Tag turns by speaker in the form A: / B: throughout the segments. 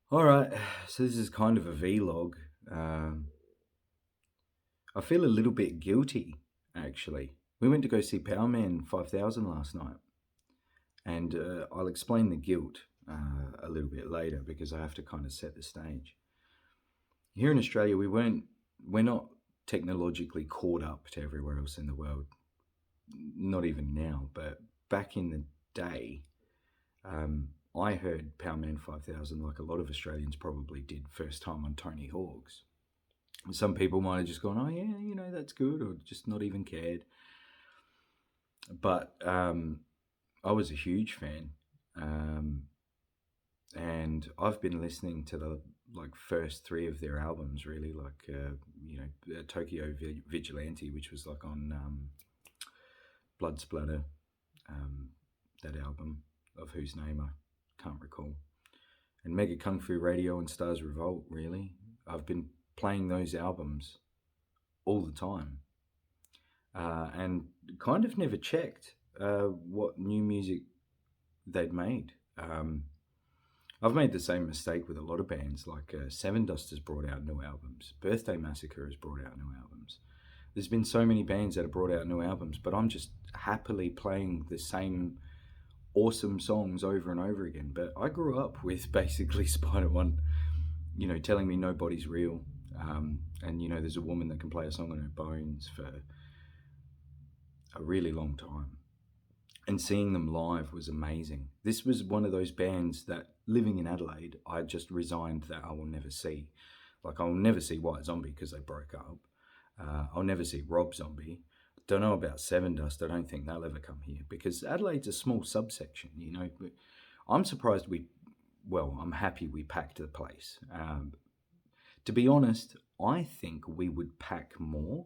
A: All right, so this is kind of a vlog. Um, I feel a little bit guilty, actually. We went to go see Powerman 5000 last night, and I'll explain the guilt a little bit later because I have to kind of set the stage. Here in Australia, we're not technologically caught up to everywhere else in the world, not even now, but back in the day, I heard Powerman 5000 like a lot of Australians probably did first time on Tony Hawk's. Some people might have just gone, oh, yeah, that's good, or just not even cared. But I was a huge fan. Um, and I've been listening to the like first three of their albums, really, like, Tokyo Vigilante, which was like on Blood Splatter, um, that album, of whose name I can't recall. And Mega Kung Fu Radio and Stars Revolt, really. I've been playing those albums all the time, and kind of never checked what new music they'd made. I've made the same mistake with a lot of bands, like Seven Dust has brought out new albums, Birthday Massacre has brought out new albums. There's been so many bands that have brought out new albums, but I'm just happily playing the same awesome songs over and over again. But I grew up with basically Spider One, telling me nobody's real. And there's a woman that can play a song on her bones for a really long time. And seeing them live was amazing. This was one of those bands that, living in Adelaide, I just resigned that I will never see. Like, I'll never see White Zombie because they broke up. I'll never see Rob Zombie. Don't know about Seven Dust. I don't think they'll ever come here because Adelaide's a small subsection, But I'm surprised I'm happy we packed the place. To be honest, I think we would pack more.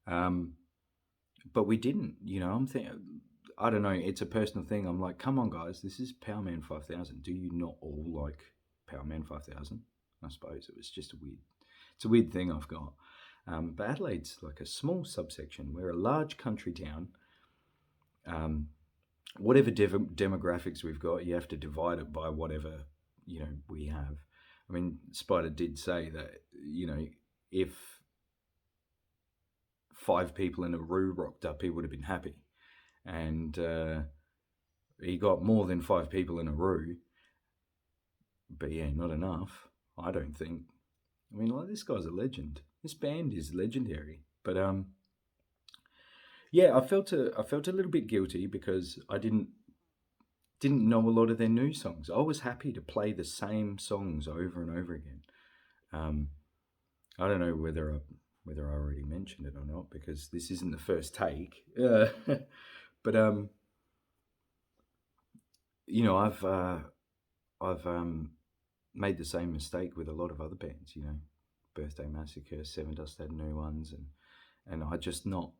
A: Um, but we didn't. I'm thinking, I don't know. It's a personal thing. I'm like, come on, guys, this is Powerman 5000. Do you not all like Powerman 5000? I suppose it was just it's a weird thing I've got. But Adelaide's like a small subsection. We're a large country town. Um, whatever demographics we've got, you have to divide it by whatever we have. I mean, Spider did say that if five people in a room rocked up, he would have been happy. And he got more than five people in a room, but yeah, not enough. I don't think. I mean, like, this guy's a legend. This band is legendary. But yeah, I felt a little bit guilty because I didn't know a lot of their new songs. I was happy to play the same songs over and over again. Um, I don't know whether I already mentioned it or not because this isn't the first take. But I've made the same mistake with a lot of other bands. Birthday Massacre, Seven Dust had new ones, and I just not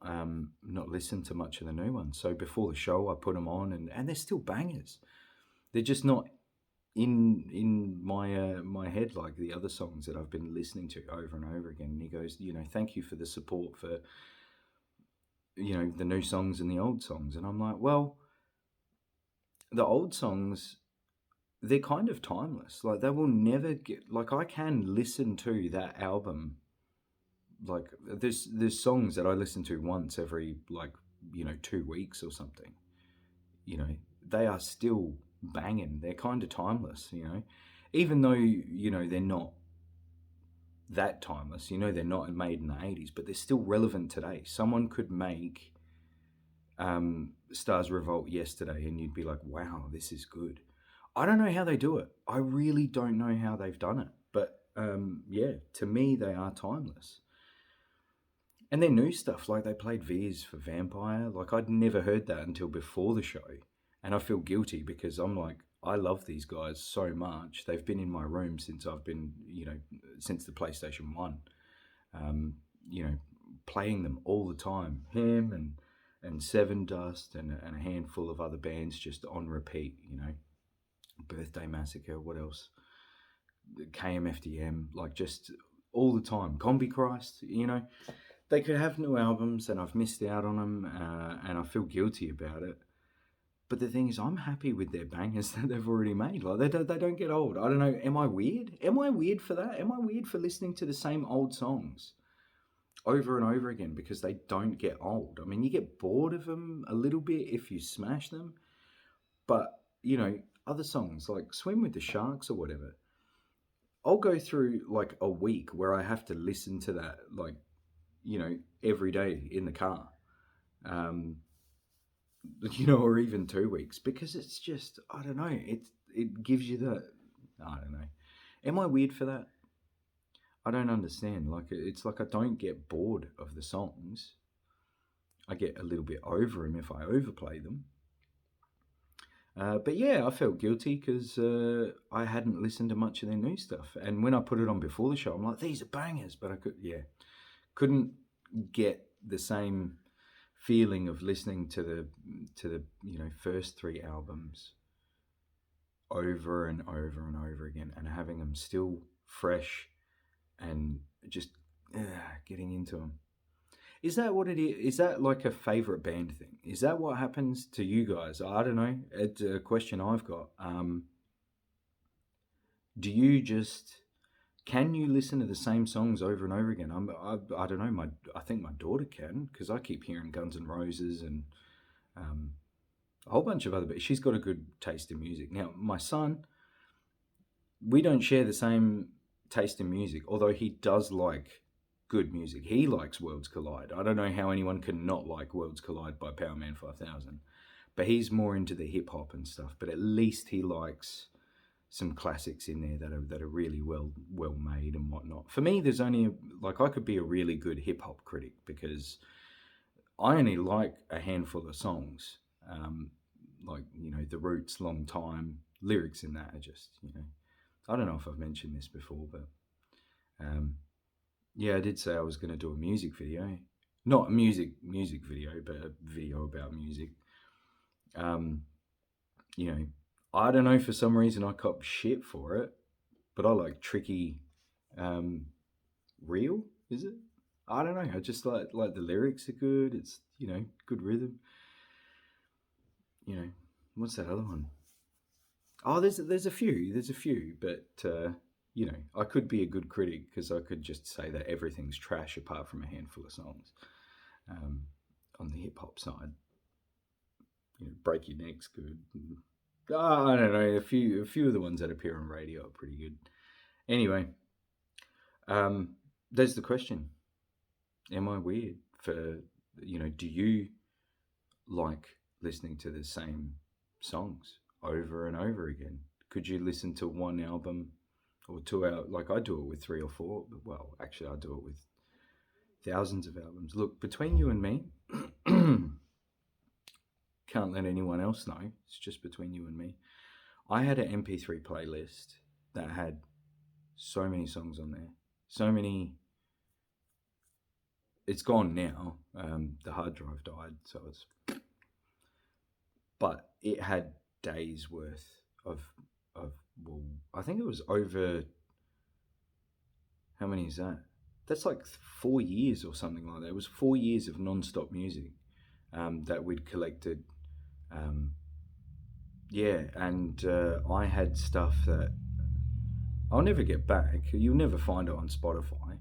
A: listened to much of the new ones. So before the show, I put them on, and they're still bangers. They're just not in my head like the other songs that I've been listening to over and over again. And he goes, thank you for the support for the new songs and the old songs. And I'm like, well, the old songs, they're kind of timeless. Like, they will never get, like, I can listen to that album. Like, there's songs that I listen to once every, like, 2 weeks or something. You know, they are still banging. They're kind of timeless. Even though, they're not that timeless. They're not made in the 80s, but they're still relevant today. Someone could make Stars Revolt yesterday and you'd be like, wow, this is good. I don't know how they do it. I really don't know how they've done it. But yeah, to me, they are timeless. And their new stuff, like they played Viz for Vampire, like I'd never heard that until before the show. And I feel guilty because I'm like, I love these guys so much. They've been in my room since I've been, since the PlayStation 1, um, you know, playing them all the time. Him and Seven Dust and a handful of other bands just on repeat. Birthday Massacre, what else? KMFDM, like just all the time. Combi Christ. They could have new albums and I've missed out on them and I feel guilty about it. But the thing is, I'm happy with their bangers that they've already made. Like they don't get old. I don't know. Am I weird? Am I weird for that? Am I weird for listening to the same old songs over and over again because they don't get old? I mean, you get bored of them a little bit if you smash them, but other songs like "Swim with the Sharks" or whatever. I'll go through like a week where I have to listen to that like every day in the car. Um, or even 2 weeks because it's just I don't know. It gives you that I don't know. Am I weird for that? I don't understand. Like it's like I don't get bored of the songs. I get a little bit over them if I overplay them. But yeah, I felt guilty because I hadn't listened to much of their new stuff, and when I put it on before the show, I'm like, these are bangers, but I couldn't get the same feeling of listening to the first three albums over and over and over again and having them still fresh and just getting into them. Is that what it is? Is that like a favorite band thing? Is that what happens to you guys? I don't know. It's a question I've got. Do you just can you listen to the same songs over and over again? I don't know. I think my daughter can because I keep hearing Guns N' Roses and um, a whole bunch of other. But she's got a good taste in music. Now, my son, we don't share the same taste in music, although he does like good music. He likes Worlds Collide. I don't know how anyone can not like Worlds Collide by Powerman 5000, but he's more into the hip hop and stuff. But at least he likes some classics in there that are really well made and whatnot. For me, there's only like I could be a really good hip hop critic because I only like a handful of songs. Like The Roots, Long Time, lyrics in that are just I don't know if I've mentioned this before, but yeah, I did say I was going to do a music video, not a music video, but a video about music. You know, I don't know, for some reason I cop shit for it, but I like Tricky Real, is it? I don't know. I just like the lyrics are good. It's good rhythm. What's that other one? Oh, there's a few, but I could be a good critic because I could just say that everything's trash apart from a handful of songs. Um, on the hip hop side, Break Your Neck's good. I don't know. A few of the ones that appear on radio are pretty good. Anyway, there's the question: am I weird for Do you like listening to the same songs over and over again? Could you listen to one album or 2 hours? Like I do it with three or four. Well, actually, I do it with thousands of albums. Look, between you and me, can't let anyone else know. It's just between you and me. I had an MP3 playlist that had so many songs on there. So many. It's gone now. The hard drive died, so it's. But it had days worth of well, I think it was over. How many is that? That's like 4 years or something like that. It was 4 years of non-stop music that we'd collected. Yeah, and I had stuff that I'll never get back. You'll never find it on Spotify.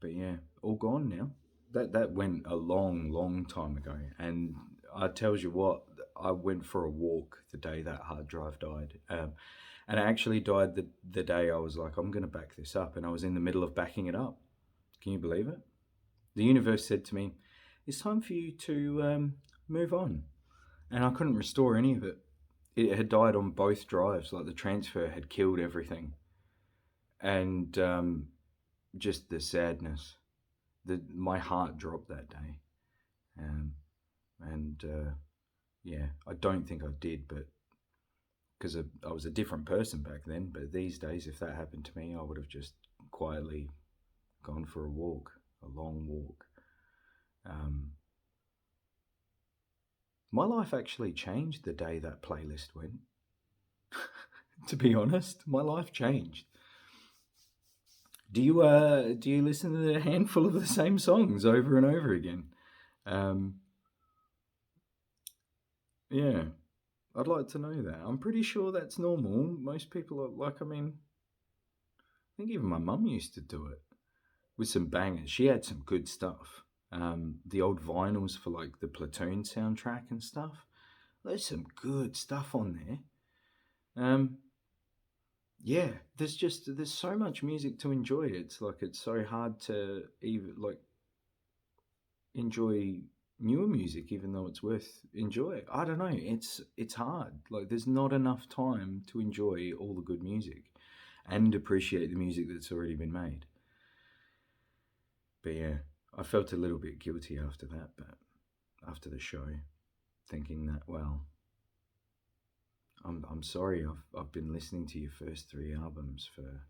A: But yeah, all gone now. That went a long time ago. And I tells you what, I went for a walk the day that hard drive died. And it actually died the day I was like, I'm going to back this up. And I was in the middle of backing it up. Can you believe it? The universe said to me, it's time for you to move on. And I couldn't restore any of it. It had died on both drives. Like the transfer had killed everything. And just the sadness. My heart dropped that day. Yeah, I don't think I did, but because I was a different person back then. But these days, if that happened to me, I would have just quietly gone for a walk, a long walk. My life actually changed the day that playlist went. To be honest, my life changed. Do you listen to a handful of the same songs over and over again? Yeah, I'd like to know that. I'm pretty sure that's normal. Most people are like, I mean, I think even my mum used to do it with some bangers. She had some good stuff. The old vinyls for like the Platoon soundtrack and stuff. There's some good stuff on there. Yeah, there's so much music to enjoy. It's like it's so hard to even like enjoy newer music, even though it's worth enjoy. I don't know. It's hard. Like there's not enough time to enjoy all the good music and appreciate the music that's already been made. But yeah, I felt a little bit guilty after that. But after the show, thinking that I'm sorry. I've been listening to your first three albums for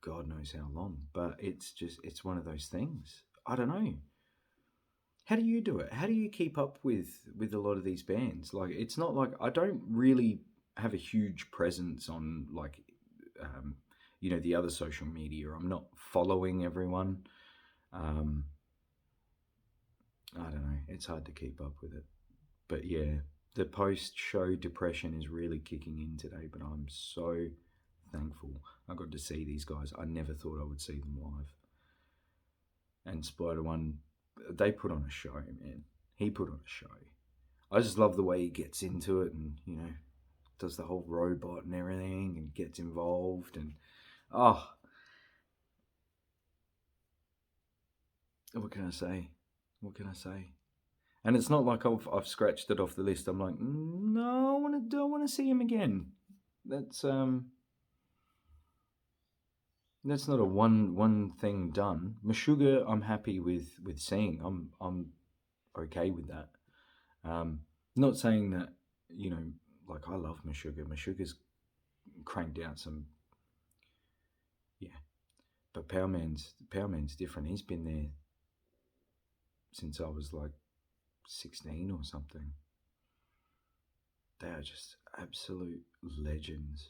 A: God knows how long. But it's one of those things. I don't know. How do you do it? How do you keep up with a lot of these bands? Like, it's not like I don't really have a huge presence on like, um, the other social media. I'm not following everyone. Um, I don't know. It's hard to keep up with it. But yeah, the post-show depression is really kicking in today. But I'm so thankful I got to see these guys. I never thought I would see them live. And Spider One, they put on a show, man. He put on a show. I just love the way he gets into it and, does the whole robot and everything and gets involved. And, oh, what can I say? What can I say? And it's not like I've scratched it off the list. I'm like, no, I want to see him again. That's um, that's not a one thing done. Meshuggah, I'm happy with seeing. I'm okay with that. Not saying that you know, like I love Meshuggah. Meshuggah's cranked out some, yeah. But Powerman's different. He's been there since I was like 16 or something. They are just absolute legends.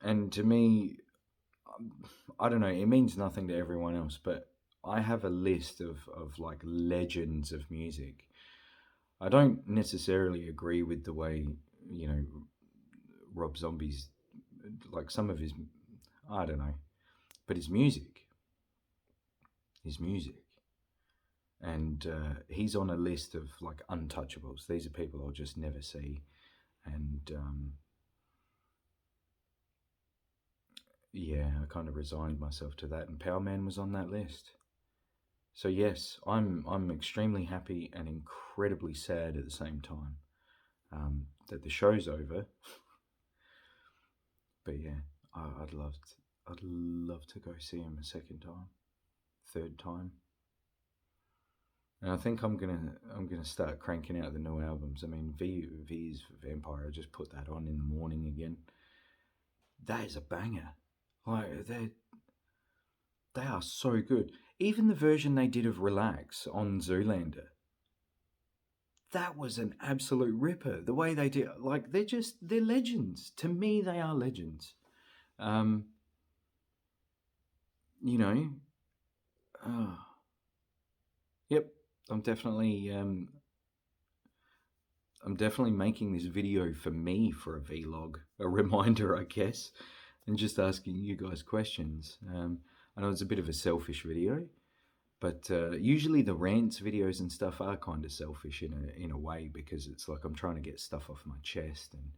A: And to me, I don't know, it means nothing to everyone else, but I have a list of like legends of music. I don't necessarily agree with the way, you know, Rob Zombie's, like some of his, I don't know, but his music. And he's on a list of like untouchables. These are people I'll just never see. And yeah, I kind of resigned myself to that. And Powerman was on that list. So yes, I'm extremely happy and incredibly sad at the same time that the show's over. But yeah, I'd love to go see him a second time, third time. And I think I'm gonna start cranking out the new albums. I mean, V's Vampire. I just put that on in the morning again. That is a banger. Like they are so good. Even the version they did of Relax on Zoolander, that was an absolute ripper. The way they did, like they're legends. To me, they are legends. Um, you know, oh, yep. I'm definitely I'm definitely making this video for me for a vlog, a reminder, I guess, and just asking you guys questions. I know it's a bit of a selfish video, but usually the rants videos and stuff are kind of selfish in a way because it's like I'm trying to get stuff off my chest and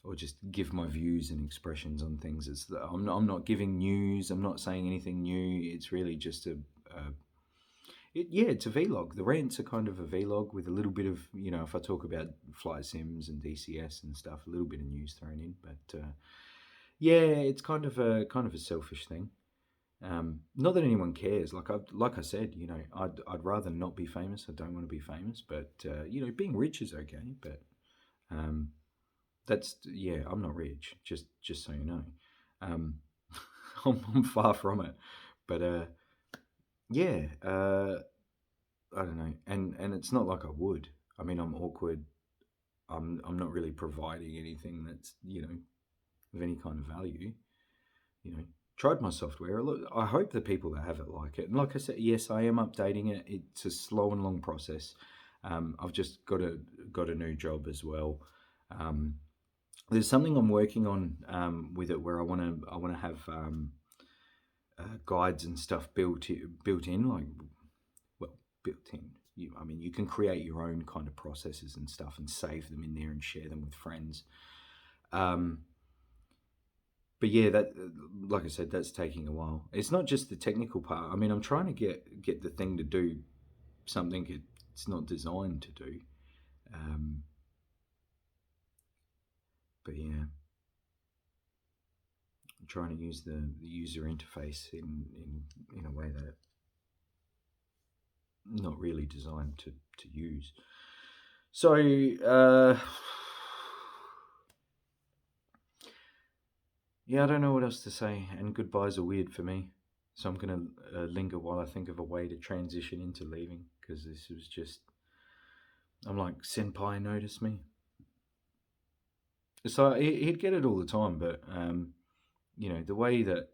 A: or just give my views and expressions on things. I'm not giving news. I'm not saying anything new. It's really just it's a vlog. The rants are kind of a vlog with a little bit of, if I talk about flight sims and DCS and stuff, a little bit of news thrown in. But yeah, it's kind of a selfish thing. Not that anyone cares. Like I said, I'd rather not be famous. I don't want to be famous, but being rich is okay. But um, that's yeah, I'm not rich. Just so you know, um, I'm far from it. But yeah, I don't know, and it's not like I would. I mean, I'm awkward. I'm not really providing anything that's of any kind of value. You know, tried my software. Look, I hope the people that have it like it. And like I said, yes, I am updating it. It's a slow and long process. I've just got a new job as well. Um, there's something I'm working on with it where I want to have guides and stuff built in, like, well, built in. I mean, you can create your own kind of processes and stuff and save them in there and share them with friends. Um, but yeah, that, like I said, that's taking a while. It's not just the technical part. I mean, I'm trying to get the thing to do something it's not designed to do. Um, but yeah, I'm trying to use the user interface in a way that not really designed to use. So yeah, I don't know what else to say, and goodbyes are weird for me. So I'm gonna linger while I think of a way to transition into leaving, because this was just, I'm like, senpai notice me. So he'd get it all the time, but the way that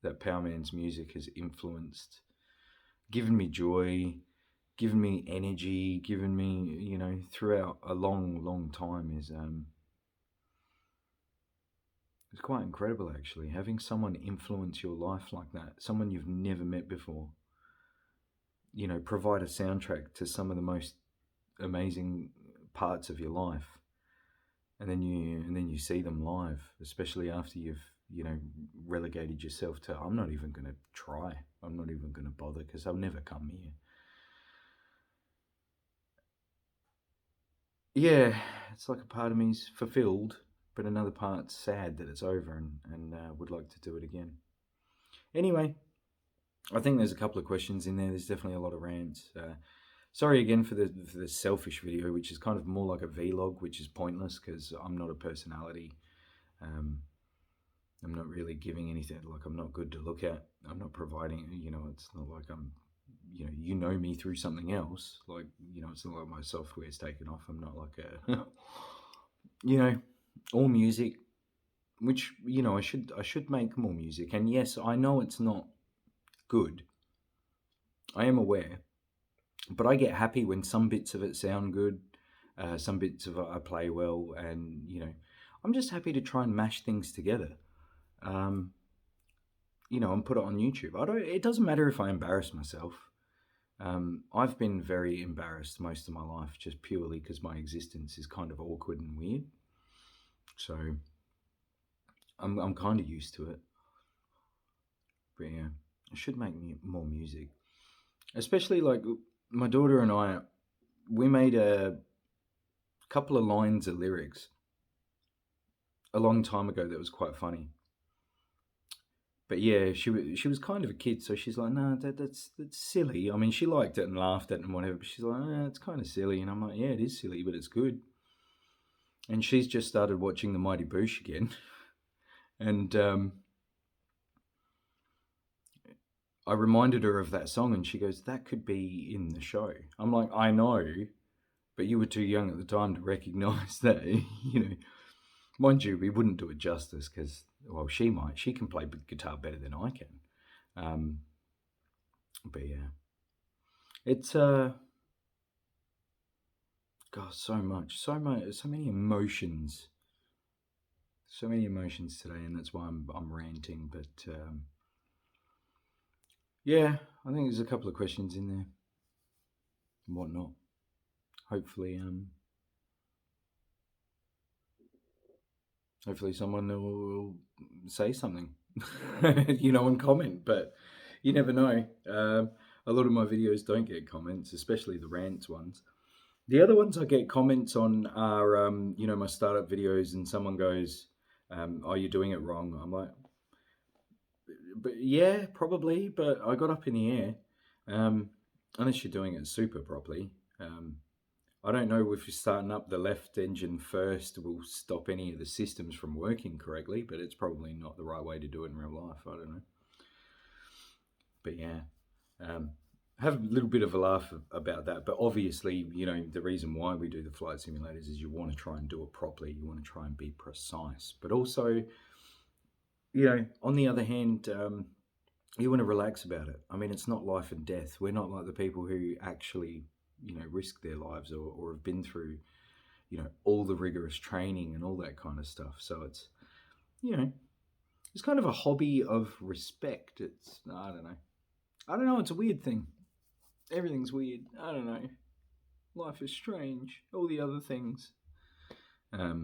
A: Powerman's music has influenced, given me joy, given me energy, given me, throughout a long, long time is it's quite incredible actually. Having someone influence your life like that, someone you've never met before, provide a soundtrack to some of the most amazing parts of your life, and then you see them live, especially after you've relegated yourself to, I'm not even going to try, I'm not even going to bother because they'll never come here. Yeah, it's like a part of me's fulfilled, but another part's sad that it's over, and would like to do it again. Anyway, I think there's a couple of questions in there. There's definitely a lot of rants. Sorry again for the selfish video, which is kind of more like a vlog, which is pointless because I'm not a personality. Um, I'm not really giving anything. Like, I'm not good to look at. I'm not providing. It's not like I'm. You know me through something else. Like, it's not like my software's taken off. I'm not like a. you know, all music, which I should make more music. And yes, I know it's not good. I am aware, but I get happy when some bits of it sound good, some bits of it I play well, and I'm just happy to try and mash things together. Um, and put it on YouTube. I don't. It doesn't matter if I embarrass myself. I've been very embarrassed most of my life, just purely because my existence is kind of awkward and weird. So I'm kind of used to it. But yeah, I should make more music, especially like my daughter and I. We made a couple of lines of lyrics a long time ago that was quite funny. But yeah, she was kind of a kid, so she's like, "No, that's silly." I mean, she liked it and laughed at it and whatever, but she's like, "It's kind of silly," and I'm like, "Yeah, it is silly, but it's good." And she's just started watching The Mighty Boosh again, and I reminded her of that song, and she goes, "That could be in the show." I'm like, "I know, but you were too young at the time to recognise that." Mind you, we wouldn't do it justice because, well, she might. She can play guitar better than I can. Um, but yeah, it's God, so much, so many emotions, today, and that's why I'm ranting. But yeah, I think there's a couple of questions in there and whatnot. Hopefully, hopefully someone will say something, and comment. But you never know. A lot of my videos don't get comments, especially the rants ones. The other ones I get comments on are, my startup videos, and someone goes, "Oh, you're doing it wrong." I'm like, "But yeah, probably, but I got up in the air." Um, Unless you're doing it super properly. Um, I don't know if you're starting up the left engine first will stop any of the systems from working correctly, but it's probably not the right way to do it in real life. I don't know. But yeah, um, have a little bit of a laugh about that. But obviously, the reason why we do the flight simulators is you want to try and do it properly. You want to try and be precise. But also, on the other hand, you want to relax about it. I mean, it's not life and death. We're not like the people who actually risk their lives, or have been through all the rigorous training and all that kind of stuff. So you know it's kind of a hobby of respect. It's I don't know. It's a weird thing. Everything's weird. I don't know. Life is strange. All the other things. Yeah.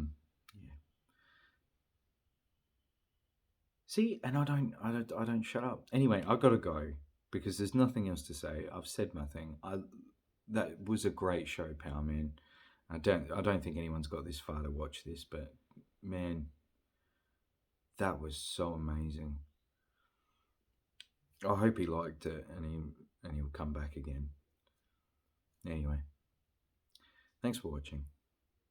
A: See, and I don't shut up. Anyway, I gotta go because there's nothing else to say. I've said my thing. That was a great show, Powerman. I don't think anyone's got this far to watch this, but man, that was so amazing. I hope he liked it, and he'll come back again. Anyway, thanks for watching.